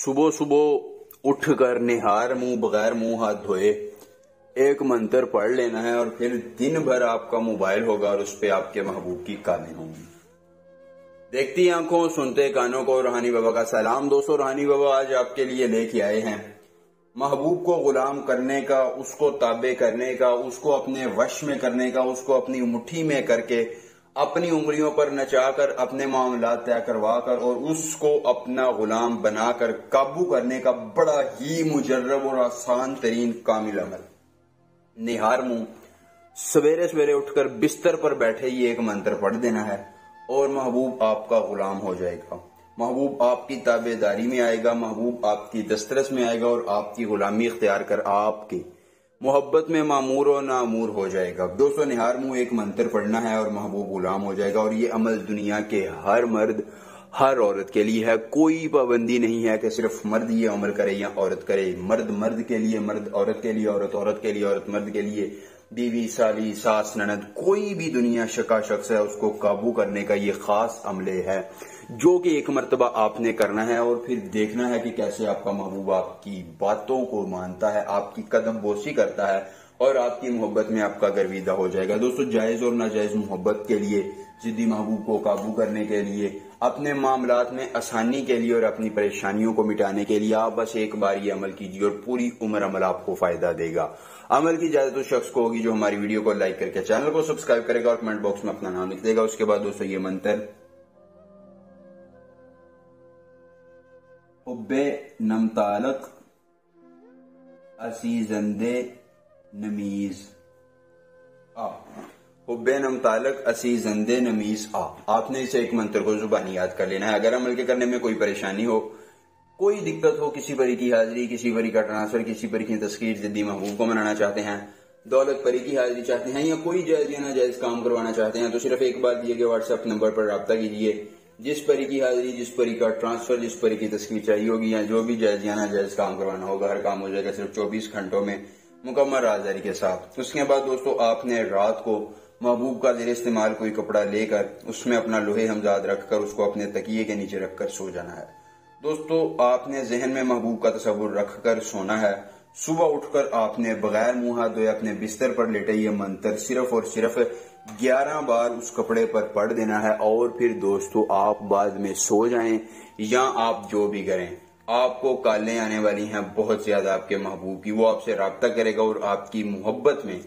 صبح صبح اٹھ کر نہار منہ بغیر منہ ہاتھ دھوئے ایک منتر پڑھ لینا ہے اور پھر دن بھر آپ کا موبائل ہوگا اور اس پہ آپ کے محبوب کی کالیں ہوں گی۔ دیکھتی آنکھوں سنتے کانوں کو روحانی بابا کا سلام۔ دوستو، روحانی بابا آج آپ کے لیے لے کے آئے ہیں محبوب کو غلام کرنے کا، اس کو تابع کرنے کا، اس کو اپنے وش میں کرنے کا، اس کو اپنی مٹھی میں کر کے اپنی انگلیوں پر نچا کر اپنے معاملات طے کروا کر اور اس کو اپنا غلام بنا کر قابو کرنے کا بڑا ہی مجرب اور آسان ترین کامل عمل۔ نہار منہ سویرے سویرے اٹھ کر بستر پر بیٹھے ہی ایک منتر پڑھ دینا ہے اور محبوب آپ کا غلام ہو جائے گا، محبوب آپ کی تابع داری میں آئے گا، محبوب آپ کی دسترس میں آئے گا اور آپ کی غلامی اختیار کر آپ کی محبت میں معمور و نامور ہو جائے گا۔ دوستو، نہار منہ ایک منتر پڑھنا ہے اور محبوب غلام ہو جائے گا، اور یہ عمل دنیا کے ہر مرد ہر عورت کے لیے ہے۔ کوئی پابندی نہیں ہے کہ صرف مرد یہ عمل کرے یا عورت کرے۔ مرد مرد کے لیے، مرد عورت کے لیے، عورت عورت کے لیے، عورت مرد کے لیے، بیوی سالی ساس نند، کوئی بھی دنیا شکا شخص ہے، اس کو قابو کرنے کا یہ خاص عملے ہے جو کہ ایک مرتبہ آپ نے کرنا ہے اور پھر دیکھنا ہے کہ کیسے آپ کا محبوب آپ کی باتوں کو مانتا ہے، آپ کی قدم بوسی کرتا ہے اور آپ کی محبت میں آپ کا گرویدہ ہو جائے گا۔ دوستو، جائز اور ناجائز محبت کے لیے، ضدی محبوب کو قابو کرنے کے لیے، اپنے معاملات میں آسانی کے لیے اور اپنی پریشانیوں کو مٹانے کے لیے آپ بس ایک بار یہ عمل کیجیے اور پوری عمر عمل آپ کو فائدہ دے گا۔ عمل کی اجازت اس شخص کو ہوگی جو ہماری ویڈیو کو لائک کر کے چینل کو سبسکرائب کرے گا اور کمنٹ باکس میں اپنا نام لکھ دے گا۔ اس کے بعد دوستو یہ منتر حب نمتالق عزیزندے نمیز آ، حب نمتالق عزیزندے نمیز آ، آپ نے اسے ایک منتر کو زبانی یاد کر لینا ہے۔ اگر عمل کے کرنے میں کوئی پریشانی ہو، کوئی دقت ہو، کسی پری کی حاضری، کسی پری کا ٹرانسفر، کسی پری کی تذکیر، ضدی محبوب کو منانا چاہتے ہیں، دولت پری کی حاضری چاہتے ہیں یا کوئی جائز یا ناجائز کام کروانا چاہتے ہیں، تو صرف ایک بار دیے گئے واٹس ایپ نمبر پر رابطہ کیجیے۔ جس پری کی حاضری، جس پری کا ٹرانسفر، جس پری کی تذکیر چاہیے ہوگی یا جو بھی جائز یا ناجائز کام کروانا ہوگا، ہر کام ہو جائے گا صرف 24 گھنٹوں میں مکمل رازداری کے ساتھ۔ اس کے بعد دوستو آپ نے رات کو محبوب کا زیر استعمال کوئی کپڑا لے کر اس میں اپنا لوہے ہمزاد رکھ کر اس کو اپنے تکیے کے نیچے رکھ کر سو جانا ہے۔ دوستو، آپ نے ذہن میں محبوب کا تصور رکھ کر سونا ہے۔ صبح اٹھ کر آپ نے بغیر منہ ہاتھ دھوئے اپنے بستر پر لیٹے یہ منتر صرف اور صرف 11 بار اس کپڑے پر پڑھ دینا ہے اور پھر دوستو آپ بعد میں سو جائیں یا آپ جو بھی کریں، آپ کو کالیں آنے والی ہیں بہت زیادہ آپ کے محبوب کی۔ وہ آپ سے رابطہ کرے گا اور آپ کی محبت میں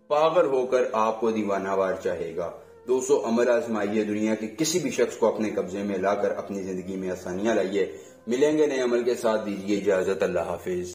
پاگل ہو کر آپ کو دیوانہ وار چاہے گا۔ دوستو، عمل آزمائیے، دنیا کے کسی بھی شخص کو اپنے قبضے میں لا کر اپنی زندگی میں آسانیاں لائیے۔ ملیں گے نئے عمل کے ساتھ، دیجیے اجازت، اللہ حافظ۔